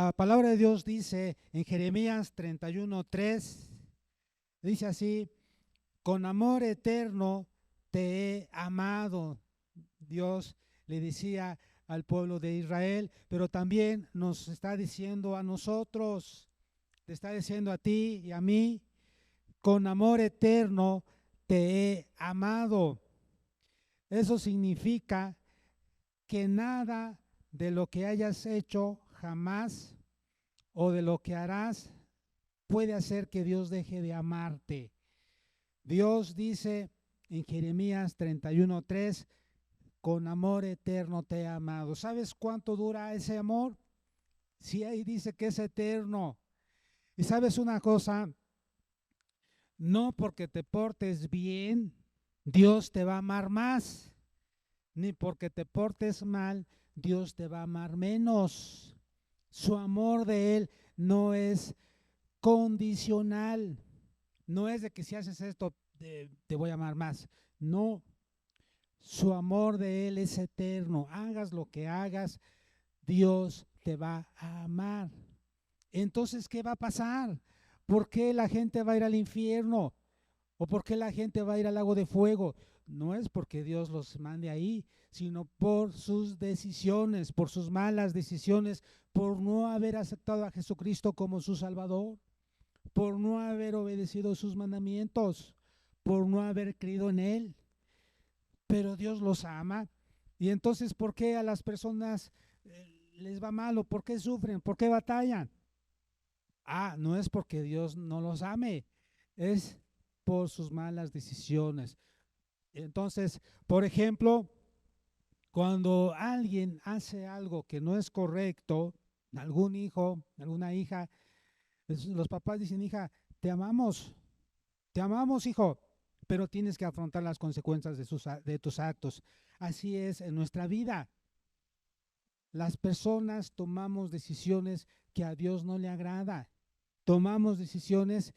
La palabra de Dios dice en Jeremías 31:3, dice así: con amor eterno te he amado. Dios le decía al pueblo de Israel, pero también nos está diciendo a nosotros, te está diciendo a ti y a mí: con amor eterno te he amado. Eso significa que nada de lo que hayas hecho jamás o de lo que harás puede hacer que Dios deje de amarte. Dios dice en Jeremías 31:3: con amor eterno te he amado. ¿Sabes cuánto dura ese amor? Si ahí dice que es eterno. Y sabes una cosa, no porque te portes bien, Dios te va a amar más, ni porque te portes mal, Dios te va a amar menos. Su amor de Él no es condicional. No es de que si haces esto te voy a amar más. No, su amor de Él es eterno. Hagas lo que hagas, Dios te va a amar. Entonces, ¿qué va a pasar? ¿Por qué la gente va a ir al infierno? ¿O por qué la gente va a ir al lago de fuego? No es porque Dios los mande ahí, sino por sus decisiones, por sus malas decisiones, por no haber aceptado a Jesucristo como su Salvador, por no haber obedecido sus mandamientos, por no haber creído en Él. Pero Dios los ama. Y entonces, ¿por qué a las personas les va mal? ¿O por qué sufren? ¿Por qué batallan? No es porque Dios no los ame, es por sus malas decisiones. Entonces, por ejemplo, cuando alguien hace algo que no es correcto, algún hijo, alguna hija, los papás dicen: hija, te amamos, hijo, pero tienes que afrontar las consecuencias de tus actos. Así es en nuestra vida. Las personas tomamos decisiones que a Dios no le agrada. Tomamos decisiones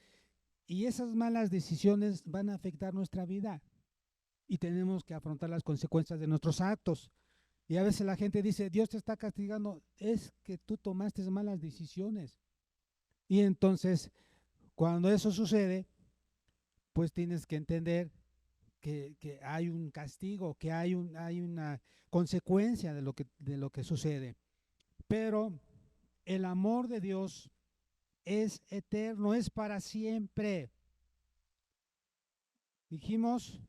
y esas malas decisiones van a afectar nuestra vida y tenemos que afrontar las consecuencias de nuestros actos. Y a veces la gente dice: Dios te está castigando. Es que tú tomaste malas decisiones. Y entonces, cuando eso sucede, pues tienes que entender que hay un castigo, que hay una consecuencia de lo que sucede. Pero el amor de Dios es eterno, es para siempre. Dijimos,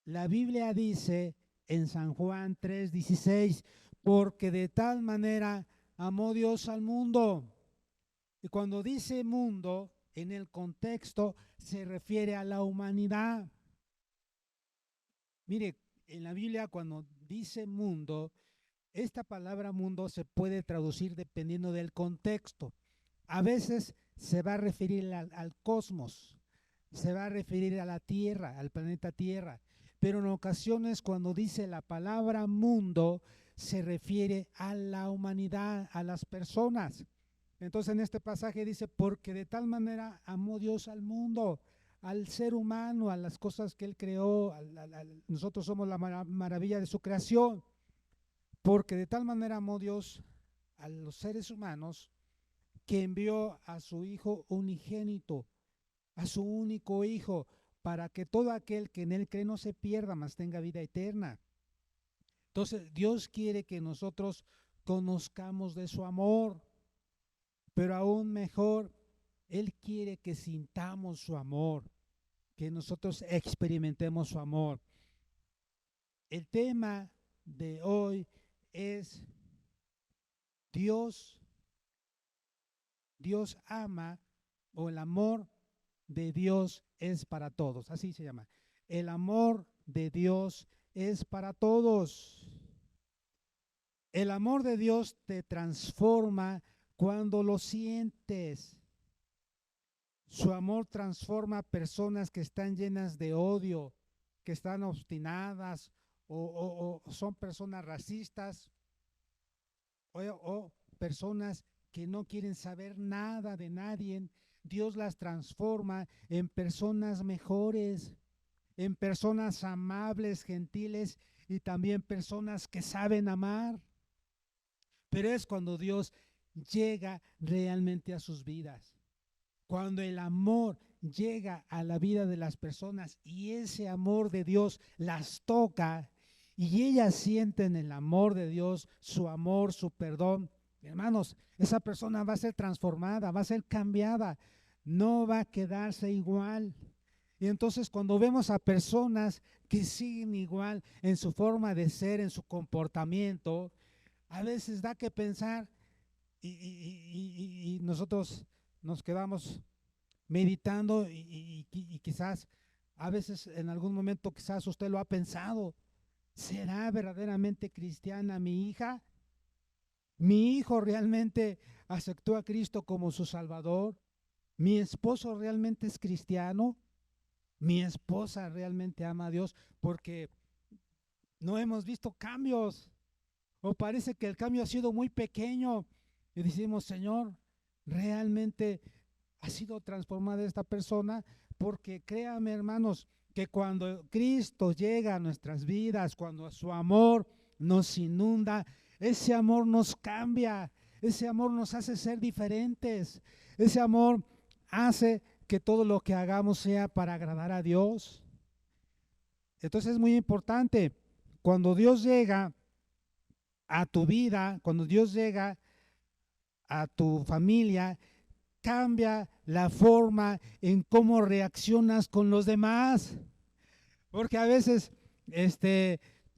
la Biblia dice en San Juan 3:16, porque de tal manera amó Dios al mundo. Y cuando dice mundo, en el contexto se refiere a la humanidad. Mire, en la Biblia cuando dice mundo, esta palabra mundo se puede traducir dependiendo del contexto. A veces se va a referir al cosmos, se va a referir a la Tierra, al planeta Tierra, pero en ocasiones cuando dice la palabra mundo se refiere a la humanidad, a las personas. Entonces en este pasaje dice: porque de tal manera amó Dios al mundo, al ser humano, a las cosas que Él creó, nosotros somos la maravilla de su creación, porque de tal manera amó Dios a los seres humanos que envió a su Hijo unigénito, a su único Hijo, para que todo aquel que en Él cree no se pierda, mas tenga vida eterna. Entonces Dios quiere que nosotros conozcamos de su amor, pero aún mejor, Él quiere que sintamos su amor, que nosotros experimentemos su amor. El tema de hoy es Dios, Dios ama, o el amor de Dios es para todos, así se llama. El amor de Dios es para todos. El amor de Dios te transforma cuando lo sientes. Su amor transforma personas que están llenas de odio, que están obstinadas o son personas racistas o personas que no quieren saber nada de nadie. Dios las transforma en personas mejores, en personas amables, gentiles y también personas que saben amar. Pero es cuando Dios llega realmente a sus vidas. Cuando el amor llega a la vida de las personas y ese amor de Dios las toca y ellas sienten el amor de Dios, su amor, su perdón, hermanos, esa persona va a ser transformada, va a ser cambiada, no va a quedarse igual. Y entonces cuando vemos a personas que siguen igual en su forma de ser, en su comportamiento, a veces da que pensar y nosotros nos quedamos meditando y quizás a veces en algún momento quizás usted lo ha pensado, ¿será verdaderamente cristiana mi hija? ¿Mi hijo realmente aceptó a Cristo como su Salvador? ¿Mi esposo realmente es cristiano? ¿Mi esposa realmente ama a Dios? Porque no hemos visto cambios o parece que el cambio ha sido muy pequeño y decimos, Señor, realmente ha sido transformada esta persona, porque créame, hermanos, que cuando Cristo llega a nuestras vidas, cuando su amor nos inunda, ese amor nos cambia, ese amor nos hace ser diferentes, ese amor hace que todo lo que hagamos sea para agradar a Dios. Entonces es muy importante, cuando Dios llega a tu vida, cuando Dios llega a tu familia, cambia la forma en cómo reaccionas con los demás. Porque a veces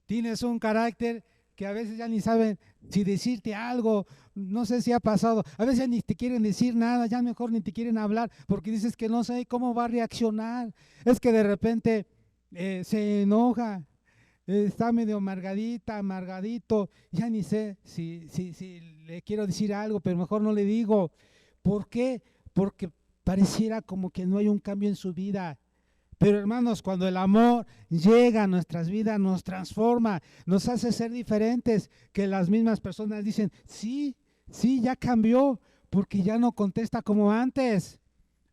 tienes un carácter que a veces ya ni saben si decirte algo. No sé si ha pasado. A veces ni te quieren decir nada, ya mejor ni te quieren hablar porque dices que no sé cómo va a reaccionar. Es que de repente se enoja, está medio amargadita, amargadito. Ya ni sé si le quiero decir algo, pero mejor no le digo. ¿Por qué? Porque pareciera como que no hay un cambio en su vida. Pero hermanos, cuando el amor llega a nuestras vidas, nos transforma, nos hace ser diferentes, que las mismas personas dicen, sí, sí, ya cambió, porque ya no contesta como antes.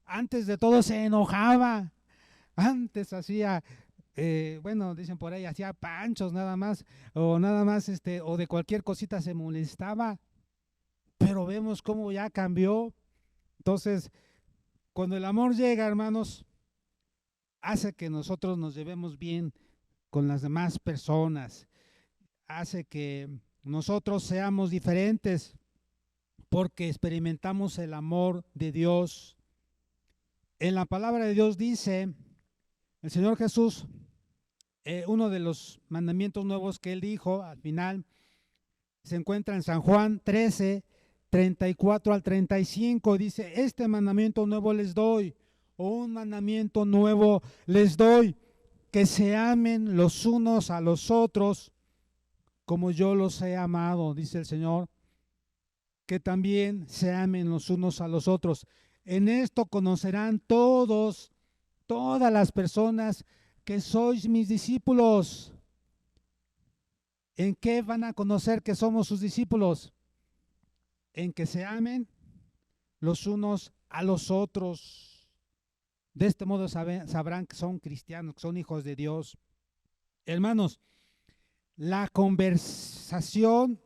Antes de todo se enojaba, antes hacía, bueno, dicen por ahí, hacía panchos nada más, o nada más, o de cualquier cosita se molestaba, pero vemos cómo ya cambió. Entonces, cuando el amor llega, hermanos, hace que nosotros nos llevemos bien con las demás personas, hace que nosotros seamos diferentes porque experimentamos el amor de Dios. En la palabra de Dios dice el Señor Jesús, uno de los mandamientos nuevos que Él dijo al final, se encuentra en San Juan 13, 34 al 35, dice, este mandamiento nuevo les doy, o un mandamiento nuevo les doy, que se amen los unos a los otros como yo los he amado, dice el Señor, que también se amen los unos a los otros. En esto conocerán todas las personas que sois mis discípulos. ¿En qué van a conocer que somos sus discípulos? En que se amen los unos a los otros. De este modo sabrán que son cristianos, que son hijos de Dios. Hermanos, la conversación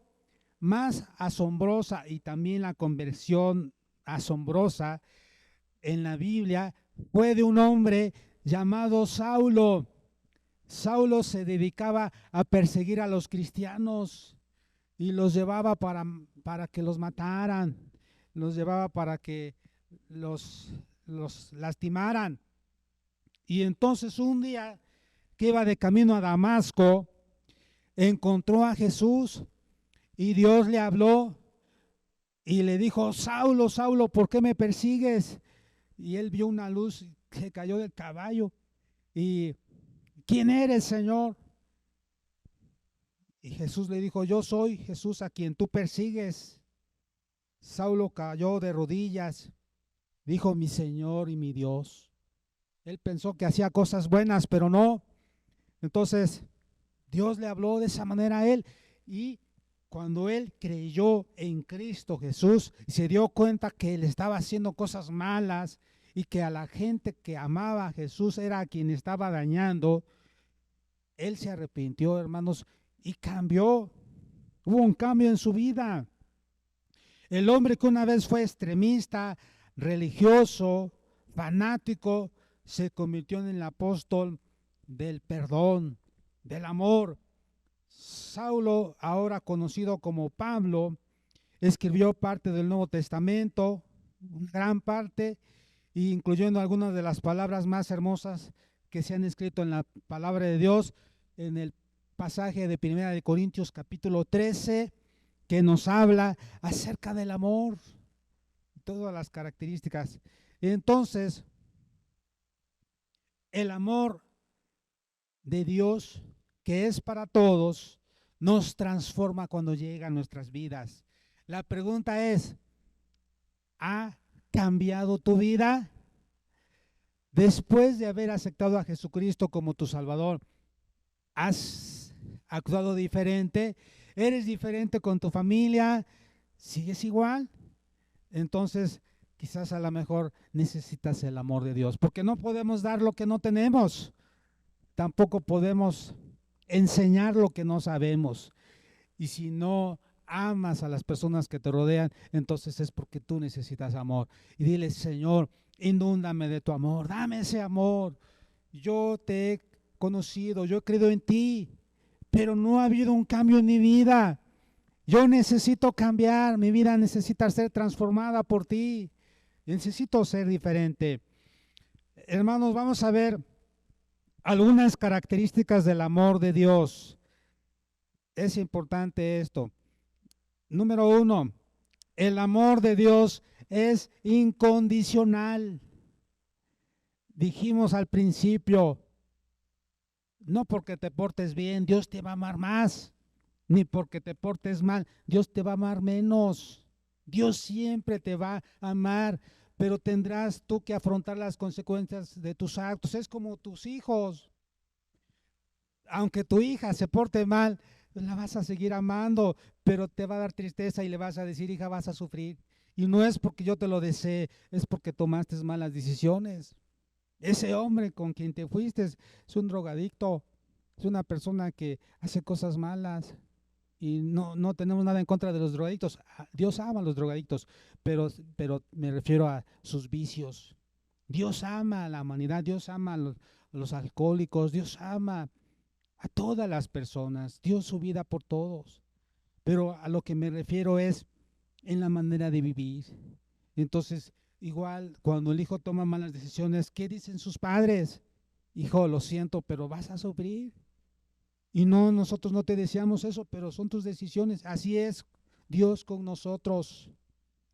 más asombrosa y también la conversión asombrosa en la Biblia fue de un hombre llamado Saulo. Saulo se dedicaba a perseguir a los cristianos y los llevaba para que los mataran, los llevaba para que los lastimaran. Y entonces un día que iba de camino a Damasco, encontró a Jesús y Dios le habló y le dijo, Saulo, Saulo, ¿por qué me persigues? Y él vio una luz que cayó del caballo. Y, ¿quién eres, Señor? Y Jesús le dijo, yo soy Jesús a quien tú persigues. Saulo cayó de rodillas, dijo, mi Señor y mi Dios. Él pensó que hacía cosas buenas, pero no. Entonces, Dios le habló de esa manera a él. Y cuando él creyó en Cristo Jesús y se dio cuenta que él estaba haciendo cosas malas y que a la gente que amaba a Jesús era a quien estaba dañando, él se arrepintió, hermanos, y cambió. Hubo un cambio en su vida. El hombre que una vez fue extremista, religioso, fanático, se convirtió en el apóstol del perdón, del amor. Saulo, ahora conocido como Pablo, escribió parte del Nuevo Testamento, una gran parte, incluyendo algunas de las palabras más hermosas que se han escrito en la palabra de Dios, en el pasaje de 1 Corintios capítulo 13, que nos habla acerca del amor, todas las características. Entonces, el amor de Dios, que es para todos, nos transforma cuando llega a nuestras vidas. La pregunta es, ¿ha cambiado tu vida? Después de haber aceptado a Jesucristo como tu Salvador, ¿has actuado diferente? ¿Eres diferente con tu familia? ¿Sigues igual? Entonces, quizás a lo mejor necesitas el amor de Dios, porque no podemos dar lo que no tenemos. Tampoco podemos enseñar lo que no sabemos. Y si no amas a las personas que te rodean, entonces es porque tú necesitas amor. Y dile, Señor, inúndame de tu amor, dame ese amor. Yo te he conocido, yo he creído en ti, pero no ha habido un cambio en mi vida. Yo necesito cambiar, mi vida necesita ser transformada por ti. Necesito ser diferente. Hermanos, vamos a ver algunas características del amor de Dios. Es importante esto. Número 1, el amor de Dios es incondicional. Dijimos al principio, no porque te portes bien, Dios te va a amar más, ni porque te portes mal, Dios te va a amar menos. Dios siempre te va a amar, pero tendrás tú que afrontar las consecuencias de tus actos. Es como tus hijos. Aunque tu hija se porte mal, la vas a seguir amando, pero te va a dar tristeza y le vas a decir, hija, vas a sufrir. Y no es porque yo te lo desee, es porque tomaste malas decisiones. Ese hombre con quien te fuiste es un drogadicto, es una persona que hace cosas malas. Y no tenemos nada en contra de los drogadictos. Dios ama a los drogadictos, pero me refiero a sus vicios. Dios ama a la humanidad, Dios ama a los alcohólicos, Dios ama a todas las personas, dio su vida por todos. Pero a lo que me refiero es en la manera de vivir. Entonces, igual cuando el hijo toma malas decisiones, ¿qué dicen sus padres? Hijo, lo siento, pero vas a sufrir. Y no, nosotros no te deseamos eso, pero son tus decisiones. Así es Dios con nosotros.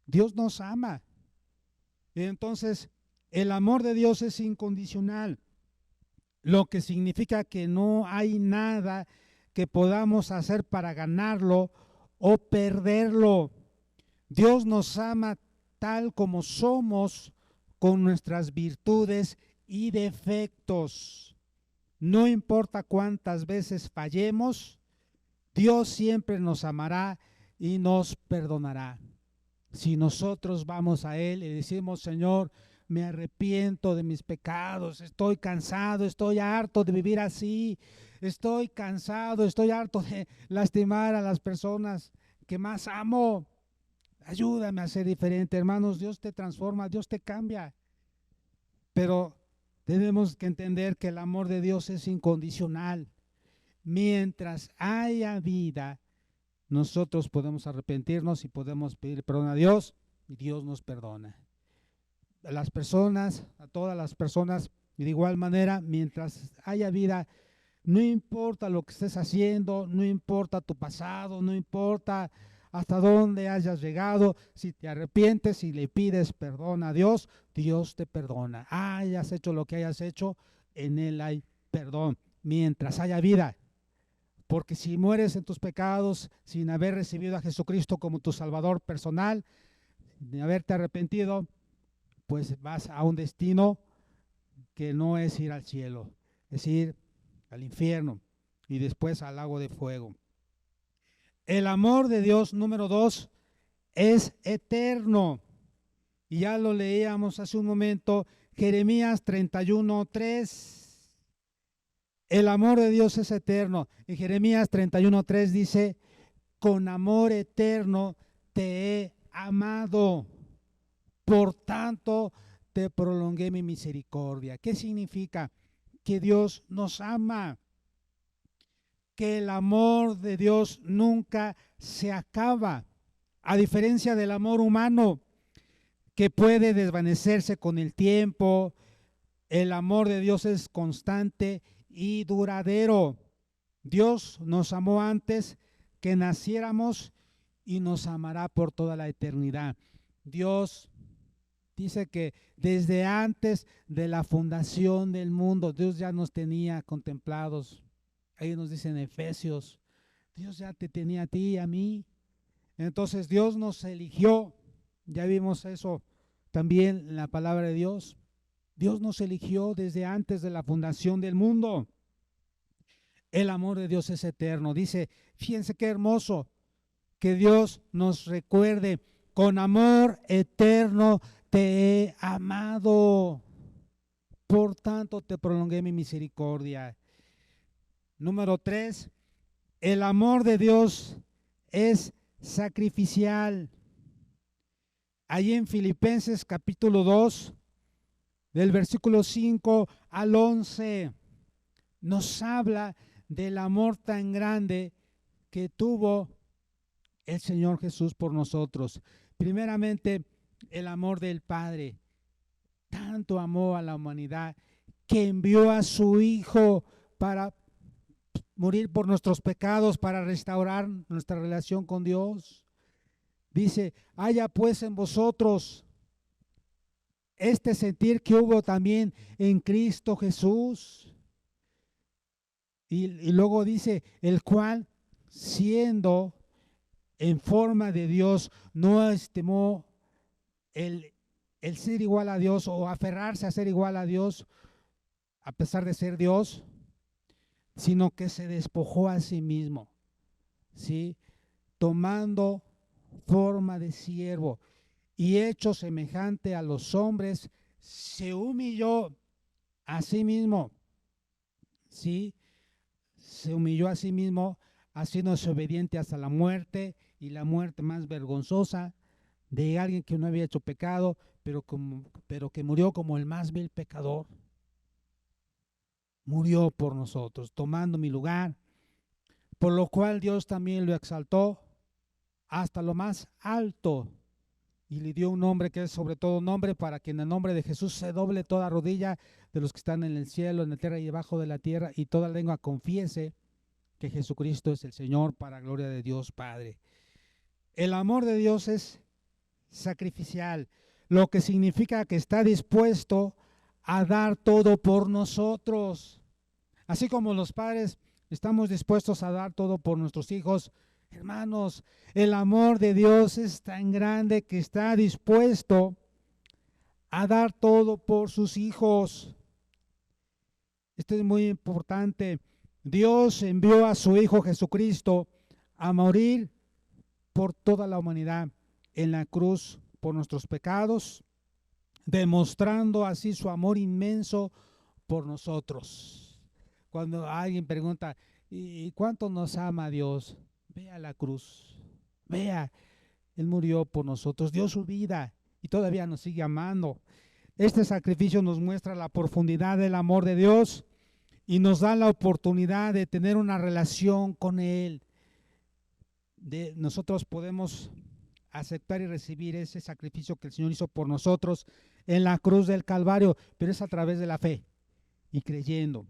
Dios nos ama. Entonces, el amor de Dios es incondicional, lo que significa que no hay nada que podamos hacer para ganarlo o perderlo. Dios nos ama tal como somos, con nuestras virtudes y defectos. No importa cuántas veces fallemos, Dios siempre nos amará y nos perdonará. Si nosotros vamos a Él y decimos, Señor, me arrepiento de mis pecados, estoy cansado, estoy harto de vivir así, estoy cansado, estoy harto de lastimar a las personas que más amo. Ayúdame a ser diferente, hermanos. Dios te transforma, Dios te cambia. Pero tenemos que entender que el amor de Dios es incondicional. Mientras haya vida, nosotros podemos arrepentirnos y podemos pedir perdón a Dios y Dios nos perdona. A las personas, a todas las personas, y de igual manera, mientras haya vida, no importa lo que estés haciendo, no importa tu pasado, no importa hasta dónde hayas llegado, si te arrepientes y le pides perdón a Dios, Dios te perdona. Hayas hecho lo que hayas hecho, en Él hay perdón, mientras haya vida. Porque si mueres en tus pecados sin haber recibido a Jesucristo como tu Salvador personal, de haberte arrepentido, pues vas a un destino que no es ir al cielo, es ir al infierno y después al lago de fuego. El amor de Dios, número 2, es eterno. Y ya lo leíamos hace un momento, Jeremías 31:3. El amor de Dios es eterno. En Jeremías 31:3 dice, con amor eterno te he amado, por tanto te prolongué mi misericordia. ¿Qué significa? Que Dios nos ama, que el amor de Dios nunca se acaba, a diferencia del amor humano, que puede desvanecerse con el tiempo. El amor de Dios es constante y duradero. Dios nos amó antes que naciéramos y nos amará por toda la eternidad. Dios dice que desde antes de la fundación del mundo, Dios ya nos tenía contemplados. Ahí nos dice en Efesios, Dios ya te tenía a ti y a mí. Entonces Dios nos eligió. Ya vimos eso también en la palabra de Dios. Dios nos eligió desde antes de la fundación del mundo. El amor de Dios es eterno. Dice, fíjense qué hermoso que Dios nos recuerde, con amor eterno te he amado, por tanto te prolongué mi misericordia. Número 3, el amor de Dios es sacrificial. Ahí en Filipenses capítulo 2, del versículo 5 al 11, nos habla del amor tan grande que tuvo el Señor Jesús por nosotros. Primeramente, el amor del Padre. Tanto amó a la humanidad que envió a su Hijo para morir por nuestros pecados, para restaurar nuestra relación con Dios. Dice, haya pues en vosotros este sentir que hubo también en Cristo Jesús. Y luego dice, el cual, siendo en forma de Dios, no estimó el ser igual a Dios o aferrarse a ser igual a Dios, a pesar de ser Dios, sino que se despojó a sí mismo, ¿sí? Tomando forma de siervo y hecho semejante a los hombres, se humilló a sí mismo, ¿sí? Se humilló a sí mismo, haciéndose obediente hasta la muerte, y la muerte más vergonzosa de alguien que no había hecho pecado, pero que murió como el más vil pecador. Murió por nosotros, tomando mi lugar, por lo cual Dios también lo exaltó hasta lo más alto y le dio un nombre que es sobre todo nombre, para que en el nombre de Jesús se doble toda rodilla de los que están en el cielo, en la tierra y debajo de la tierra, y toda lengua confiese que Jesucristo es el Señor, para gloria de Dios Padre. El amor de Dios es sacrificial, lo que significa que está dispuesto a dar todo por nosotros. Así como los padres estamos dispuestos a dar todo por nuestros hijos, hermanos, el amor de Dios es tan grande que está dispuesto a dar todo por sus hijos. Esto es muy importante. Dios envió a su Hijo Jesucristo a morir por toda la humanidad en la cruz por nuestros pecados, demostrando así su amor inmenso por nosotros. Cuando alguien pregunta, ¿y cuánto nos ama Dios? Vea la cruz, vea, Él murió por nosotros, dio su vida y todavía nos sigue amando. Este sacrificio nos muestra la profundidad del amor de Dios y nos da la oportunidad de tener una relación con Él. Nosotros podemos aceptar y recibir ese sacrificio que el Señor hizo por nosotros en la cruz del Calvario, pero es a través de la fe y creyendo.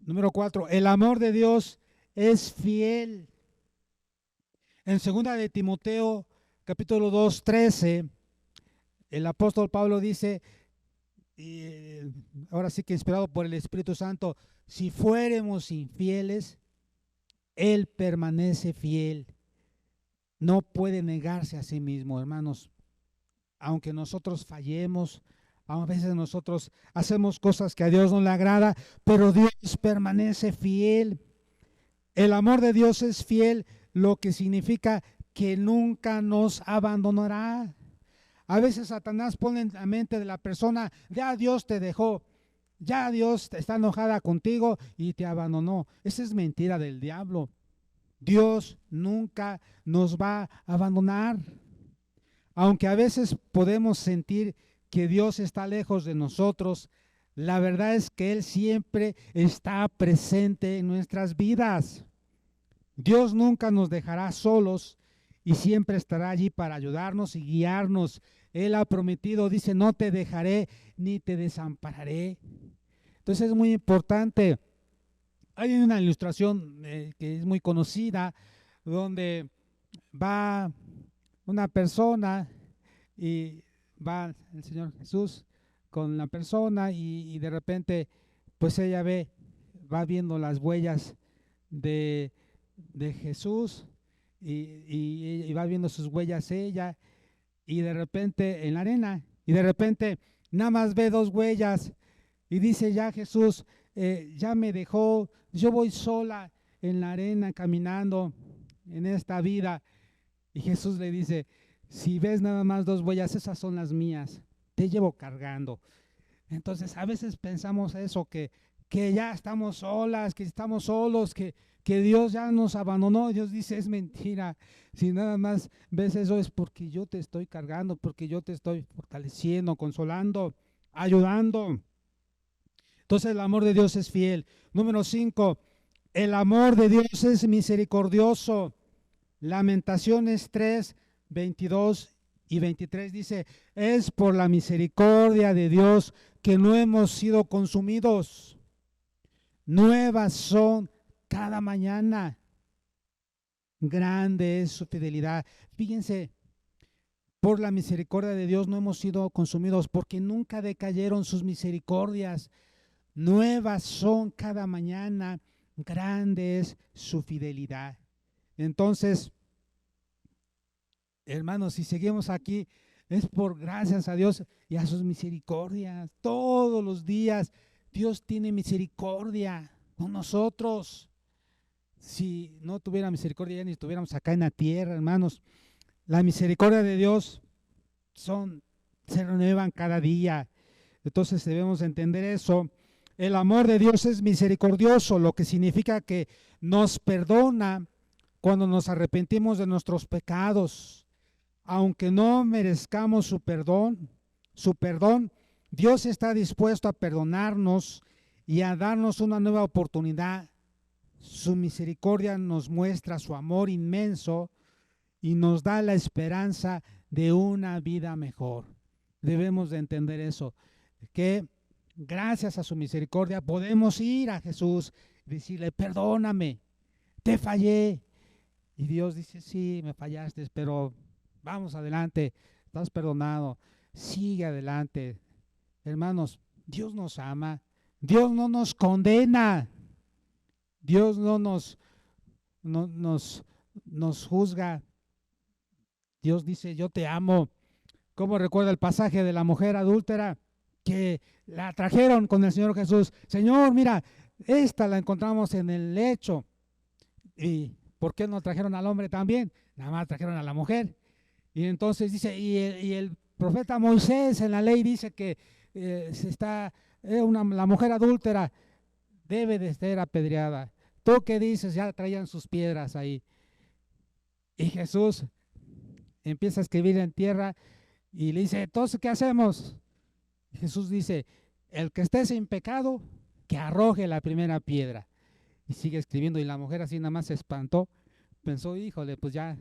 Número 4, el amor de Dios es fiel. En 2 de Timoteo, capítulo 2, 13, el apóstol Pablo dice, ahora sí que inspirado por el Espíritu Santo, si fuéramos infieles, Él permanece fiel. No puede negarse a sí mismo, hermanos. Aunque nosotros fallemos, a veces nosotros hacemos cosas que a Dios no le agrada, pero Dios permanece fiel. El amor de Dios es fiel, lo que significa que nunca nos abandonará. A veces Satanás pone en la mente de la persona, ya Dios te dejó, ya Dios está enojada contigo y te abandonó. Esa es mentira del diablo. Dios nunca nos va a abandonar. Aunque a veces podemos sentir que Dios está lejos de nosotros, la verdad es que Él siempre está presente en nuestras vidas. Dios nunca nos dejará solos y siempre estará allí para ayudarnos y guiarnos. Él ha prometido, dice, no te dejaré ni te desampararé. Entonces es muy importante. Hay una ilustración que es muy conocida, donde va una persona y va el Señor Jesús con la persona y de repente pues ella va viendo las huellas de, de Jesús y va viendo sus huellas ella y de repente en la arena y de repente nada más ve dos huellas y dice ya Jesús ya me dejó, yo voy sola en la arena caminando en esta vida. Y Jesús le dice, si ves nada más dos huellas, esas son las mías, te llevo cargando. Entonces a veces pensamos eso, que ya estamos solas, que estamos solos, que Dios ya nos abandonó. Dios dice, es mentira. Si nada más ves eso es porque yo te estoy cargando, porque yo te estoy fortaleciendo, consolando, ayudando. Entonces el amor de Dios es fiel. Número 5, el amor de Dios es misericordioso. Lamentaciones 3, 22 y 23 dice, es por la misericordia de Dios que no hemos sido consumidos. Nuevas son cada mañana. Grande es su fidelidad. Fíjense, por la misericordia de Dios no hemos sido consumidos porque nunca decayeron sus misericordias. Nuevas son cada mañana. Grande es su fidelidad. Entonces, hermanos, si seguimos aquí, es por gracias a Dios y a sus misericordias. Todos los días Dios tiene misericordia con nosotros. Si no tuviera misericordia, ya ni estuviéramos acá en la tierra, hermanos. La misericordia de Dios se renuevan cada día. Entonces debemos entender eso. El amor de Dios es misericordioso, lo que significa que nos perdona cuando nos arrepentimos de nuestros pecados. Aunque no merezcamos su perdón, Dios está dispuesto a perdonarnos y a darnos una nueva oportunidad. Su misericordia nos muestra su amor inmenso y nos da la esperanza de una vida mejor. Debemos de entender eso, que gracias a su misericordia podemos ir a Jesús y decirle, perdóname, te fallé. Y Dios dice, sí, me fallaste, pero vamos adelante, estás perdonado, sigue adelante. Hermanos, Dios nos ama, Dios no nos condena, Dios no nos juzga. Dios dice, yo te amo. ¿Cómo recuerda el pasaje de la mujer adúltera que la trajeron con el Señor Jesús? Señor, mira, esta la encontramos en el lecho. ¿Y por qué no trajeron al hombre también? Nada más trajeron a la mujer. Y entonces dice, y el profeta Moisés en la ley dice que la mujer adúltera debe de ser apedreada. ¿Tú qué dices? Ya traían sus piedras ahí. Y Jesús empieza a escribir en tierra y le dice, entonces, ¿qué hacemos? Y Jesús dice, el que esté sin pecado, que arroje la primera piedra. Y sigue escribiendo y la mujer así nada más se espantó. Pensó, híjole, pues ya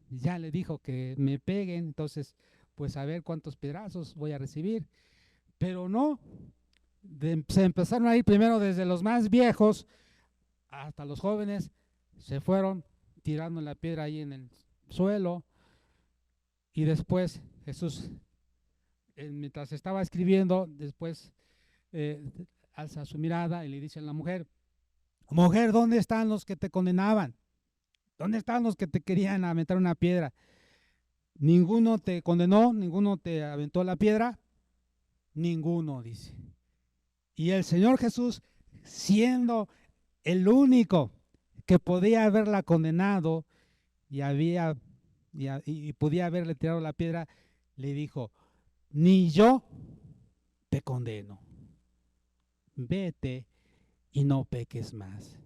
le dijo que me peguen, entonces pues a ver cuántos piedrazos voy a recibir. Pero no, se empezaron a ir primero desde los más viejos hasta los jóvenes, se fueron tirando la piedra ahí en el suelo y después Jesús, mientras estaba escribiendo, después alza su mirada y le dice a la mujer, mujer, ¿dónde están los que te condenaban? ¿Dónde están los que te querían aventar una piedra? ¿Ninguno te condenó? ¿Ninguno te aventó la piedra? Ninguno, dice. Y el Señor Jesús, siendo el único que podía haberla condenado y podía haberle tirado la piedra, le dijo, ni yo te condeno. Vete y no peques más.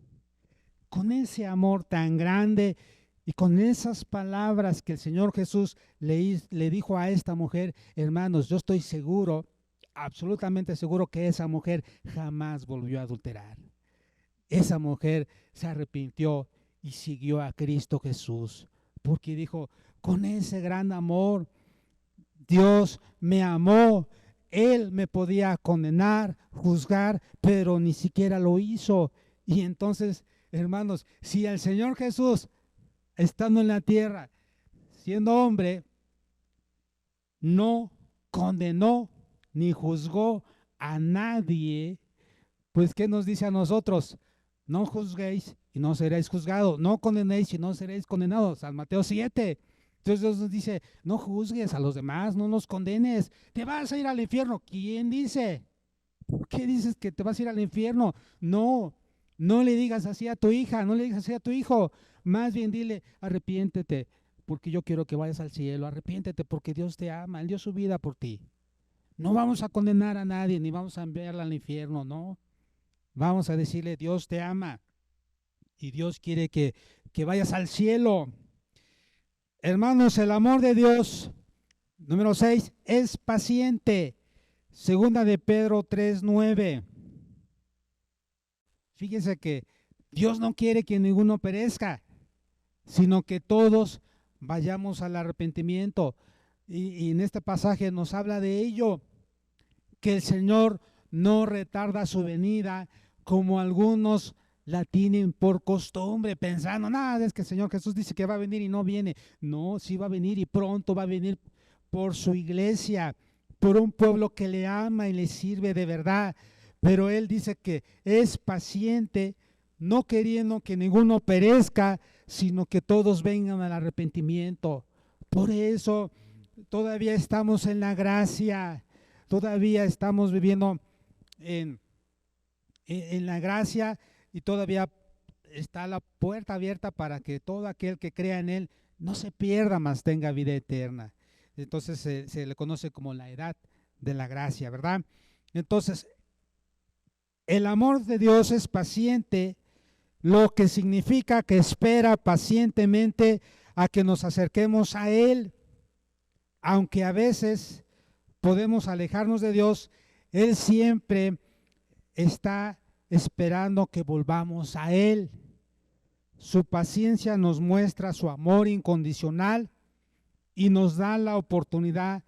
Con ese amor tan grande Y con esas palabras que el Señor Jesús le dijo a esta mujer, hermanos, yo estoy seguro, absolutamente seguro que esa mujer jamás volvió a adulterar. Esa mujer se arrepintió y siguió a Cristo Jesús, porque dijo, con ese gran amor, Dios me amó. Él me podía condenar, juzgar, pero ni siquiera lo hizo. Y entonces, hermanos, si el Señor Jesús, estando en la tierra, siendo hombre, no condenó ni juzgó a nadie, pues ¿qué nos dice a nosotros? No juzguéis y no seréis juzgados, no condenéis y no seréis condenados. San Mateo 7. Entonces Dios nos dice, no juzgues a los demás, no los condenes, te vas a ir al infierno. ¿Quién dice? ¿Por qué dices que te vas a ir al infierno? No, no le digas así a tu hija, no le digas así a tu hijo. Más bien dile, arrepiéntete, porque yo quiero que vayas al cielo. Arrepiéntete porque Dios te ama, Él dio su vida por ti. No vamos a condenar a nadie, ni vamos a enviarla al infierno, no. Vamos a decirle, Dios te ama y Dios quiere que vayas al cielo. Hermanos, el amor de Dios, número 6, es paciente. Segunda de Pedro 3:9. Fíjense que Dios no quiere que ninguno perezca, sino que todos vayamos al arrepentimiento. Y en este pasaje nos habla de ello, que el Señor no retarda su venida como algunos la tienen por costumbre, pensando, nada, es que el Señor Jesús dice que va a venir y no viene. No, sí va a venir y pronto va a venir por su iglesia, por un pueblo que le ama y le sirve de verdad. Pero Él dice que es paciente, no queriendo que ninguno perezca, sino que todos vengan al arrepentimiento. Por eso todavía estamos en la gracia, todavía estamos viviendo en, en la gracia y todavía está la puerta abierta para que todo aquel que crea en Él no se pierda, mas tenga vida eterna. Entonces se le conoce como la edad de la gracia, ¿verdad? Entonces, el amor de Dios es paciente, lo que significa que espera pacientemente a que nos acerquemos a Él, aunque a veces podemos alejarnos de Dios, Él siempre está esperando que volvamos a Él. Su paciencia nos muestra su amor incondicional y nos da la oportunidad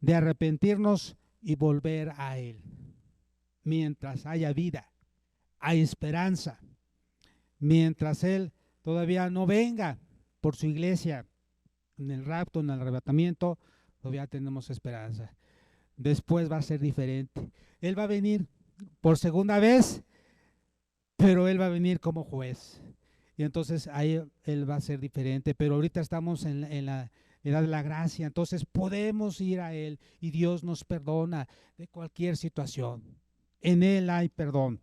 de arrepentirnos y volver a Él. Mientras haya vida, hay esperanza. Mientras Él todavía no venga por su iglesia, en el rapto, en el arrebatamiento, todavía tenemos esperanza. Después va a ser diferente. Él va a venir por segunda vez, pero Él va a venir como juez. Y entonces ahí Él va a ser diferente. Pero ahorita estamos en la edad de la gracia. Entonces podemos ir a Él y Dios nos perdona de cualquier situación. En Él hay perdón.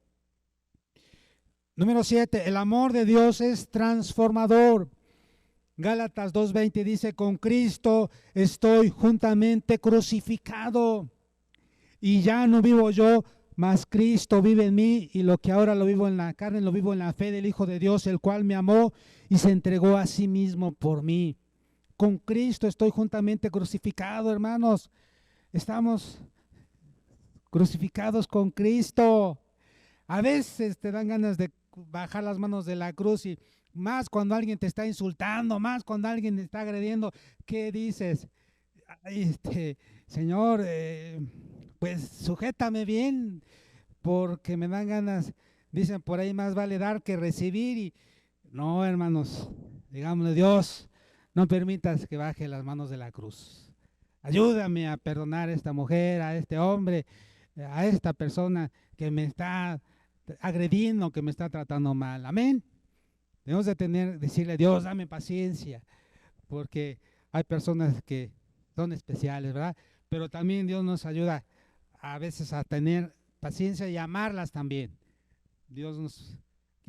Número 7, el amor de Dios es transformador. Gálatas 2:20 dice, con Cristo estoy juntamente crucificado y ya no vivo yo, mas Cristo vive en mí, y lo que ahora lo vivo en la carne, lo vivo en la fe del Hijo de Dios, el cual me amó y se entregó a sí mismo por mí. Con Cristo estoy juntamente crucificado, hermanos. Estamos crucificados con Cristo. A veces te dan ganas de bajar las manos de la cruz, y más cuando alguien te está insultando, más cuando alguien te está agrediendo. ¿Qué dices? Señor, pues sujétame bien, porque me dan ganas. Dicen por ahí, más vale dar que recibir. Y no, hermanos, digámosle, Dios, no permitas que baje las manos de la cruz. Ayúdame a perdonar a esta mujer, a este hombre, a esta persona que me está agrediendo, que me está tratando mal. Amén. Debemos de decirle, Dios, dame paciencia, porque hay personas que son especiales, ¿verdad? Pero también Dios nos ayuda a veces a tener paciencia y amarlas también. Que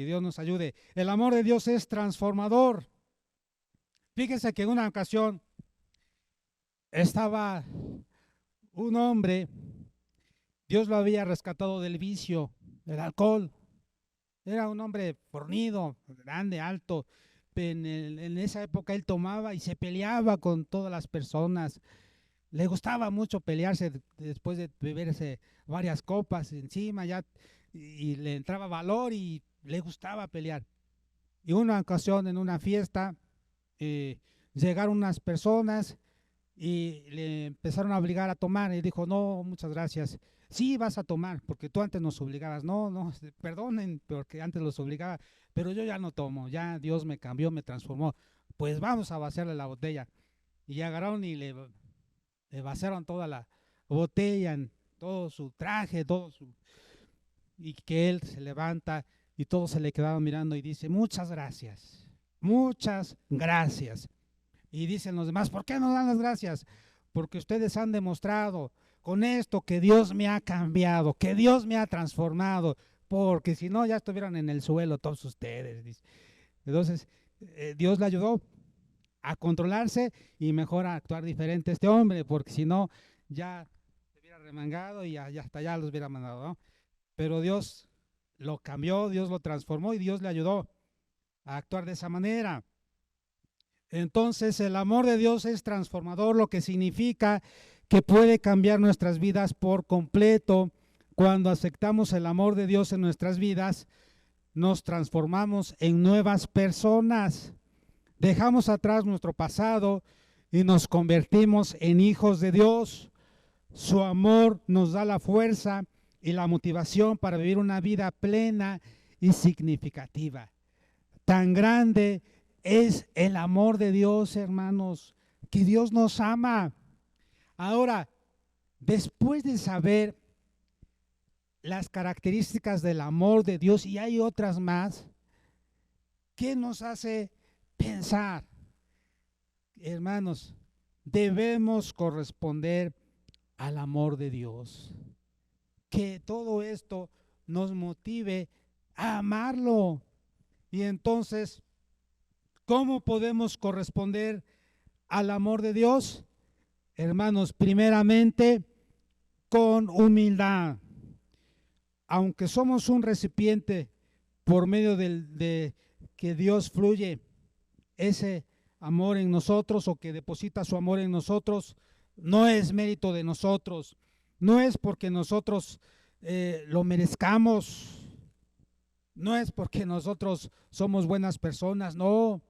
Dios nos ayude. El amor de Dios es transformador. Fíjense que en una ocasión estaba un hombre, Dios lo había rescatado del vicio, del alcohol. Era un hombre fornido, grande, alto, en esa época él tomaba y se peleaba con todas las personas. Le gustaba mucho pelearse después de beberse varias copas encima ya y le entraba valor y le gustaba pelear. Y una ocasión en una fiesta llegaron unas personas y le empezaron a obligar a tomar. Y dijo, no, muchas gracias. Sí, vas a tomar, porque tú antes nos obligabas. No, no, perdonen, porque antes los obligaba, pero yo ya no tomo, ya Dios me cambió, me transformó. Pues vamos a vaciarle la botella. Y agarraron y le vaciaron toda la botella, en todo su traje, y que él se levanta y todos se le quedaron mirando y dice, muchas gracias, muchas gracias. Y dicen los demás, ¿por qué no dan las gracias? Porque ustedes han demostrado con esto que Dios me ha cambiado, que Dios me ha transformado, porque si no ya estuvieran en el suelo todos ustedes. Entonces, Dios le ayudó a controlarse y mejor a actuar diferente este hombre, porque si no ya se hubiera remangado y ya hasta allá los hubiera mandado, ¿no? Pero Dios lo cambió, Dios lo transformó y Dios le ayudó a actuar de esa manera. Entonces el amor de Dios es transformador, lo que significa que puede cambiar nuestras vidas por completo. Cuando aceptamos el amor de Dios en nuestras vidas, nos transformamos en nuevas personas. Dejamos atrás nuestro pasado y nos convertimos en hijos de Dios. Su amor nos da la fuerza y la motivación para vivir una vida plena y significativa. Tan grande es el amor de Dios, hermanos, que Dios nos ama. Ahora, después de saber las características del amor de Dios, y hay otras más, ¿qué nos hace pensar? Hermanos, debemos corresponder al amor de Dios. Que todo esto nos motive a amarlo. Y entonces, ¿cómo podemos corresponder al amor de Dios? Hermanos, primeramente con humildad. Aunque somos un recipiente por medio de que Dios fluye ese amor en nosotros o que deposita su amor en nosotros, no es mérito de nosotros, no es porque nosotros lo merezcamos, no es porque nosotros somos buenas personas, no.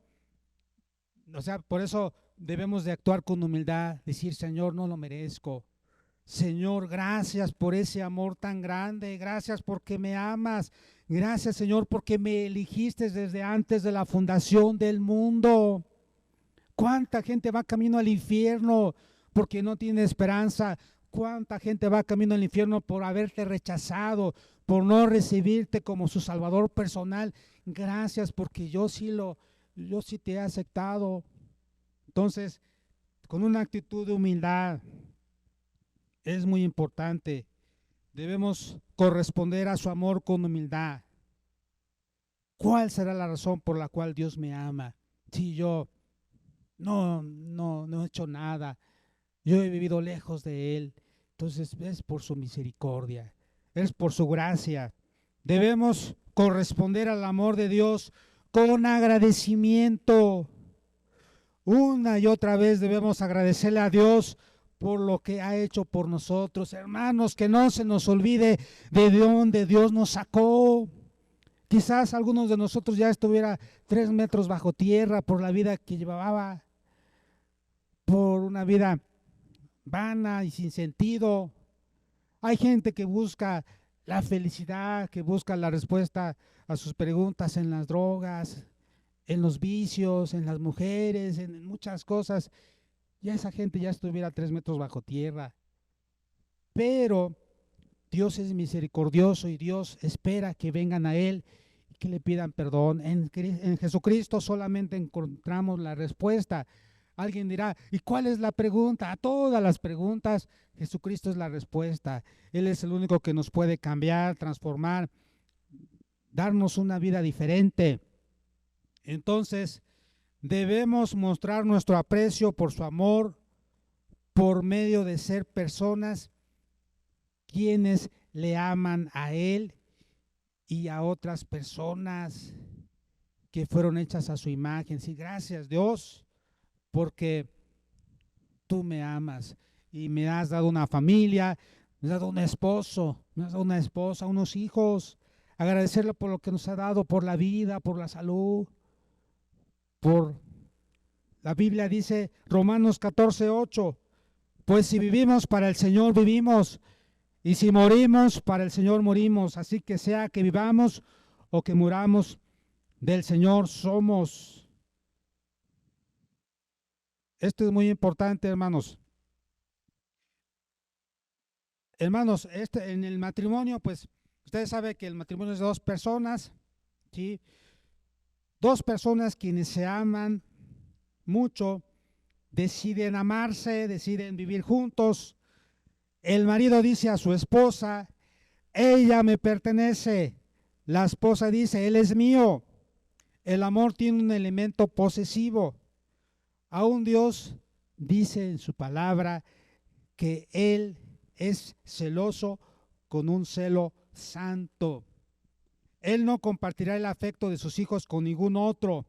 O sea, por eso debemos de actuar con humildad, decir, Señor, no lo merezco. Señor, gracias por ese amor tan grande, gracias porque me amas, gracias Señor porque me elegiste desde antes de la fundación del mundo. ¿Cuánta gente va camino al infierno porque no tiene esperanza? ¿Cuánta gente va camino al infierno por haberte rechazado, por no recibirte como su Salvador personal? Gracias porque yo sí te he aceptado. Entonces, con una actitud de humildad, es muy importante. Debemos corresponder a su amor con humildad. ¿Cuál será la razón por la cual Dios me ama? Si yo no he hecho nada, yo he vivido lejos de Él, entonces es por su misericordia, es por su gracia. Debemos corresponder al amor de Dios con agradecimiento. Una y otra vez debemos agradecerle a Dios por lo que ha hecho por nosotros. Hermanos, que no se nos olvide de dónde Dios nos sacó. Quizás algunos de nosotros ya estuviera 3 metros bajo tierra por la vida que llevaba, por una vida vana y sin sentido. Hay gente que busca la felicidad, que busca la respuesta a sus preguntas en las drogas, en los vicios, en las mujeres, en muchas cosas. Ya esa gente ya estuviera 3 metros bajo tierra. Pero Dios es misericordioso y Dios espera que vengan a Él y que le pidan perdón. En Jesucristo solamente encontramos la respuesta. Alguien dirá, ¿y cuál es la pregunta? A todas las preguntas, Jesucristo es la respuesta. Él es el único que nos puede cambiar, transformar, darnos una vida diferente. Entonces, debemos mostrar nuestro aprecio por su amor por medio de ser personas quienes le aman a Él y a otras personas, que fueron hechas a su imagen. Sí, gracias Dios, porque tú me amas y me has dado una familia, me has dado un esposo, me has dado una esposa, unos hijos. Agradecerle por lo que nos ha dado, por la vida, por la salud, por la Biblia dice, Romanos 14:8, pues si vivimos para el Señor vivimos, y si morimos para el Señor morimos, así que sea que vivamos o que muramos, del Señor somos. Esto es muy importante, hermanos. Hermanos, en el matrimonio, pues ustedes saben que el matrimonio es de dos personas, ¿sí? Dos personas quienes se aman mucho, deciden amarse, deciden vivir juntos. El marido dice a su esposa, ella me pertenece. La esposa dice, él es mío. El amor tiene un elemento posesivo. Aún Dios dice en su palabra que Él es celoso con un celo santo. Él no compartirá el afecto de sus hijos con ningún otro.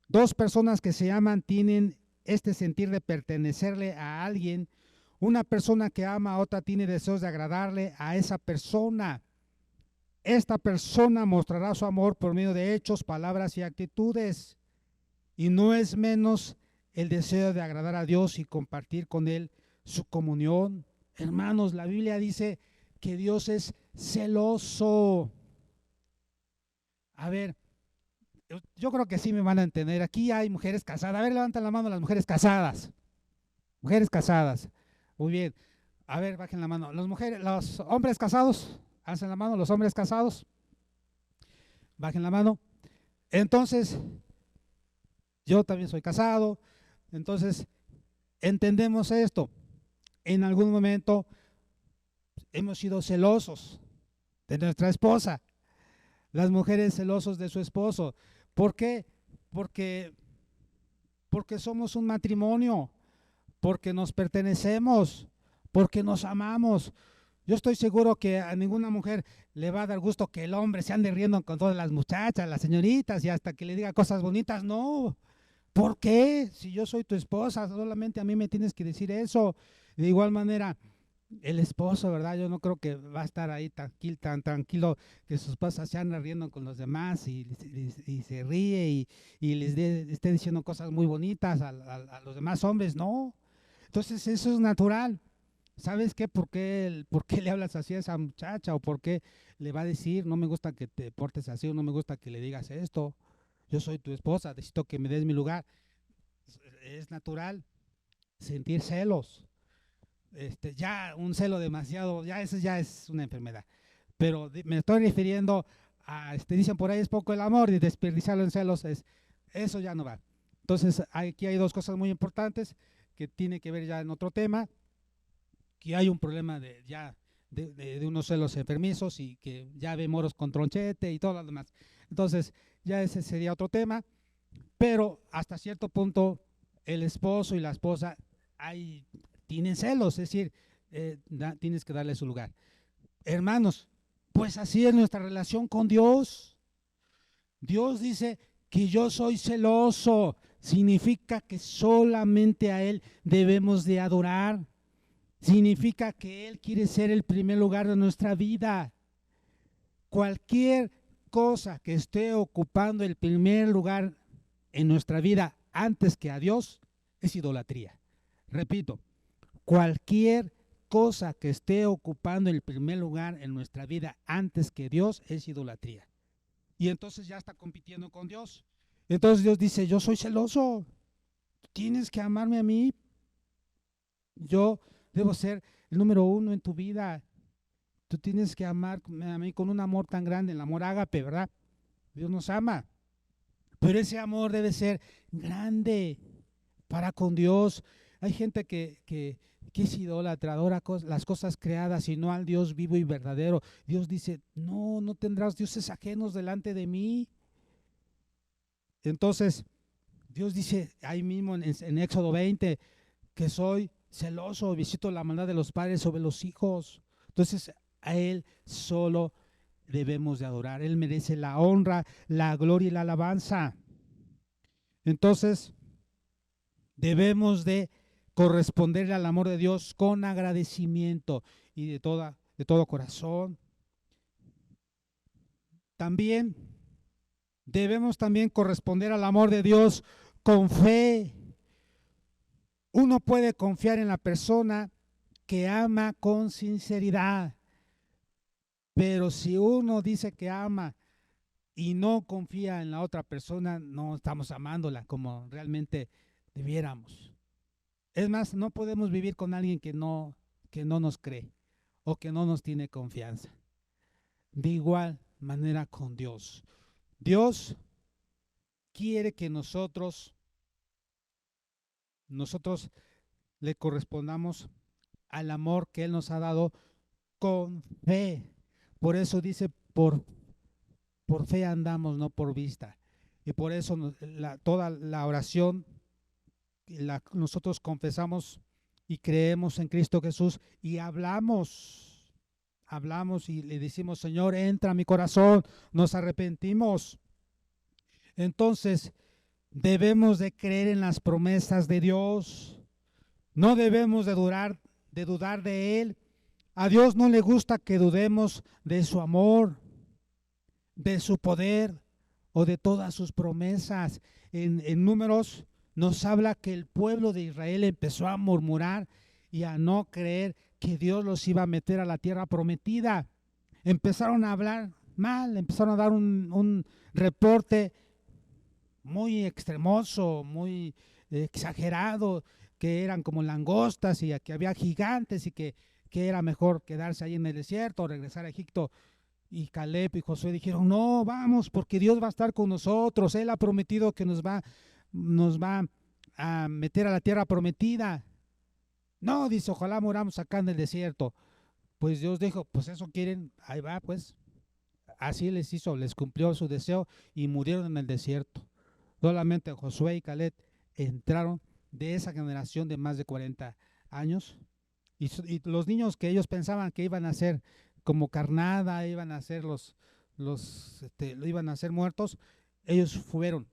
Dos personas que se aman tienen este sentir de pertenecerle a alguien. Una persona que ama a otra tiene deseos de agradarle a esa persona. Esta persona mostrará su amor por medio de hechos, palabras y actitudes. Y no es menos el deseo de agradar a Dios y compartir con Él su comunión. Hermanos, la Biblia dice que Dios es celoso. A ver, yo creo que sí me van a entender. Aquí hay mujeres casadas. A ver, levanten la mano las mujeres casadas. Mujeres casadas. Muy bien. A ver, bajen la mano. Los hombres casados, hacen la mano. Los hombres casados, bajen la mano. Entonces, yo también soy casado. Entonces, entendemos esto. En algún momento hemos sido celosos de nuestra esposa. Las mujeres celosos de su esposo. ¿Por qué? Porque, porque somos un matrimonio, porque nos pertenecemos, porque nos amamos. Yo estoy seguro que a ninguna mujer le va a dar gusto que el hombre se ande riendo con todas las muchachas, las señoritas, y hasta que le diga cosas bonitas. No. ¿Por qué? Si yo soy tu esposa, solamente a mí me tienes que decir eso. De igual manera, el esposo, ¿verdad? Yo no creo que va a estar ahí tan tranquilo que sus esposas se andan riendo con los demás y se ríe y esté diciendo cosas muy bonitas a los demás hombres, no. Entonces eso es natural. ¿Sabes qué? ¿Por qué le hablas así a esa muchacha? ¿O por qué le va a decir, no me gusta que te portes así o no me gusta que le digas esto? Yo soy tu esposa, necesito que me des mi lugar. Es natural sentir celos. Ya un celo demasiado, eso ya es una enfermedad. Pero me estoy refiriendo a, dicen por ahí es poco el amor y desperdiciarlo en celos, eso ya no va. Entonces aquí hay dos cosas muy importantes que tiene que ver ya en otro tema, que hay un problema de unos celos enfermizos y que ya ve moros con tronchete y todo lo demás. Entonces ya ese sería otro tema, pero hasta cierto punto el esposo y la esposa tienen celos, es decir, tienes que darle su lugar. Hermanos, pues así es nuestra relación con Dios. Dios dice que yo soy celoso, significa que solamente a Él debemos de adorar, significa que Él quiere ser el primer lugar de nuestra vida. Cualquier cosa que esté ocupando el primer lugar en nuestra vida antes que a Dios es idolatría. Repito, cualquier cosa que esté ocupando el primer lugar en nuestra vida antes que Dios es idolatría. Y entonces ya está compitiendo con Dios. Entonces Dios dice, yo soy celoso, tienes que amarme a mí. Yo debo ser el número uno en tu vida. Tú tienes que amarme a mí con un amor tan grande, el amor ágape, ¿verdad? Dios nos ama. Pero ese amor debe ser grande para con Dios. Hay gente que es idólatra, adora las cosas creadas y no al Dios vivo y verdadero. Dios dice, no tendrás dioses ajenos delante de mí. Entonces, Dios dice ahí mismo en Éxodo 20 que soy celoso, visito la maldad de los padres sobre los hijos. Entonces, a Él solo debemos de adorar. Él merece la honra, la gloria y la alabanza. Entonces, debemos de corresponder al amor de Dios con agradecimiento y de todo corazón. También debemos también corresponder al amor de Dios con fe. Uno puede confiar en la persona que ama con sinceridad, pero si uno dice que ama y no confía en la otra persona, no estamos amándola como realmente debiéramos. Es más, no podemos vivir con alguien que no nos cree o que no nos tiene confianza. De igual manera con Dios. Dios quiere que nosotros le correspondamos al amor que Él nos ha dado con fe. Por eso dice, por fe andamos, no por vista. Y por eso toda la oración, nosotros confesamos y creemos en Cristo Jesús y hablamos y le decimos, Señor, entra a mi corazón, nos arrepentimos. Entonces, debemos de creer en las promesas de Dios. No debemos de dudar de Él. A Dios no le gusta que dudemos de su amor, de su poder o de todas sus promesas. En Números nos habla que el pueblo de Israel empezó a murmurar y a no creer que Dios los iba a meter a la tierra prometida. Empezaron a hablar mal, empezaron a dar un reporte muy extremoso, muy exagerado, que eran como langostas y que había gigantes y que era mejor quedarse ahí en el desierto o regresar a Egipto. Y Caleb y Josué dijeron, no, vamos, porque Dios va a estar con nosotros. Él ha prometido que nos va a meter a la tierra prometida. No, dice, ojalá moramos acá en el desierto. Pues Dios dijo, pues eso quieren, ahí va, pues. Así les hizo, les cumplió su deseo y murieron en el desierto. Solamente Josué y Caleb entraron de esa generación de más de 40 años. Y los niños que ellos pensaban que iban a ser como carnada, iban a ser lo iban a ser muertos, ellos fueron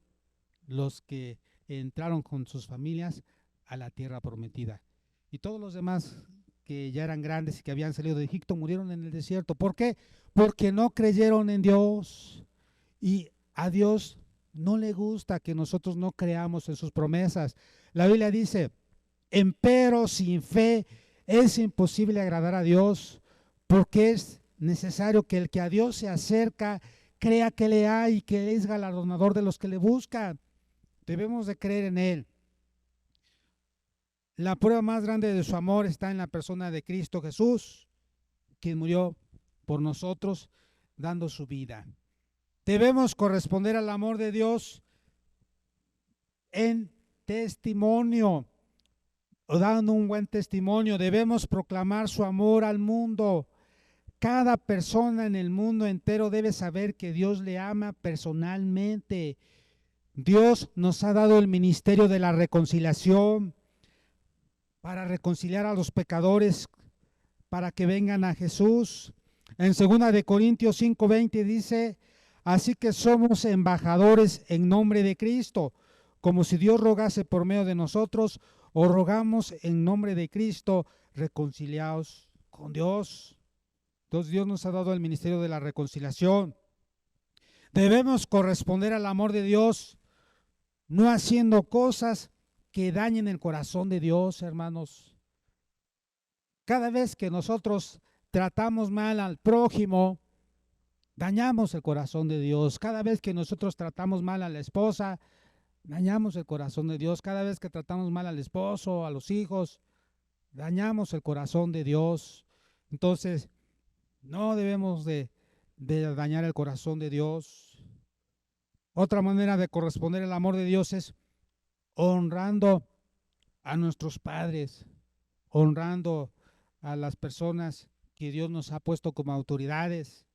los que entraron con sus familias a la tierra prometida. Y todos los demás que ya eran grandes y que habían salido de Egipto murieron en el desierto. ¿Por qué? Porque no creyeron en Dios. Y a Dios no le gusta que nosotros no creamos en sus promesas. La Biblia dice, empero sin fe es imposible agradar a Dios, porque es necesario que el que a Dios se acerca crea que le hay y que es galardonador de los que le buscan. Debemos de creer en Él. La prueba más grande de su amor está en la persona de Cristo Jesús, quien murió por nosotros dando su vida. Debemos corresponder al amor de Dios en testimonio, o dando un buen testimonio. Debemos proclamar su amor al mundo. Cada persona en el mundo entero debe saber que Dios le ama personalmente. Dios nos ha dado el ministerio de la reconciliación para reconciliar a los pecadores, para que vengan a Jesús. En 2 de Corintios 5:20 dice, así que somos embajadores en nombre de Cristo, como si Dios rogase por medio de nosotros, o rogamos en nombre de Cristo, reconciliados con Dios. Entonces Dios nos ha dado el ministerio de la reconciliación. Debemos corresponder al amor de Dios, no haciendo cosas que dañen el corazón de Dios, hermanos. Cada vez que nosotros tratamos mal al prójimo, dañamos el corazón de Dios. Cada vez que nosotros tratamos mal a la esposa, dañamos el corazón de Dios. Cada vez que tratamos mal al esposo, a los hijos, dañamos el corazón de Dios. Entonces, no debemos de dañar el corazón de Dios. Otra manera de corresponder el amor de Dios es honrando a nuestros padres, honrando a las personas que Dios nos ha puesto como autoridades.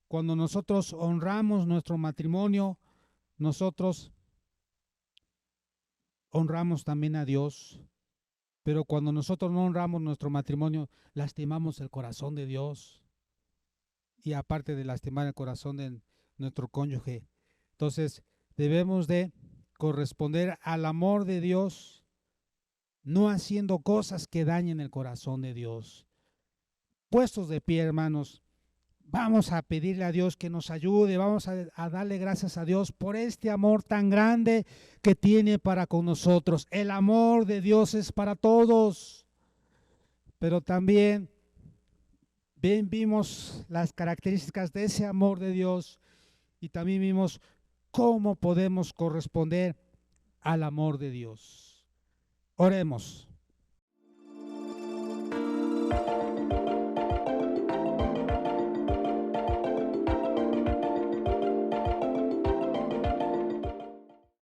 Cuando nosotros honramos nuestro matrimonio, nosotros honramos también a Dios. Pero cuando nosotros no honramos nuestro matrimonio, lastimamos el corazón de Dios. Y aparte de lastimar el corazón de nuestro cónyuge. Entonces, debemos de corresponder al amor de Dios, no haciendo cosas que dañen el corazón de Dios. Puestos de pie, hermanos, vamos a pedirle a Dios que nos ayude, vamos a darle gracias a Dios por este amor tan grande que tiene para con nosotros. El amor de Dios es para todos, pero también vimos las características de ese amor de Dios y también vimos cómo podemos corresponder al amor de Dios. Oremos.